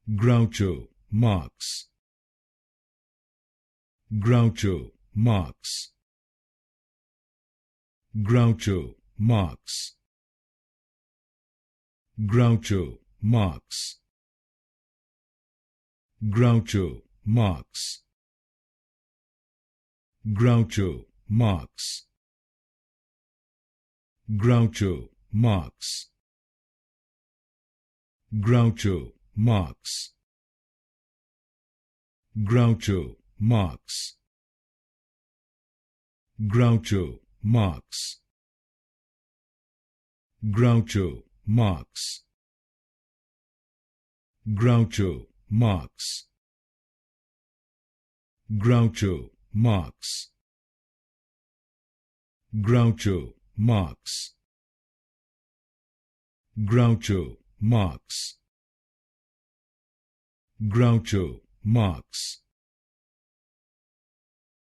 Groucho Marx. Groucho Marx. Groucho Marx. Groucho Marx. Groucho Marx. Groucho Marx. Groucho Marx. Groucho Marx. Groucho Marx. Groucho Marx. Groucho Marx. Groucho Marx. Groucho Marx. Groucho Marx. Groucho Marx. Groucho Marx.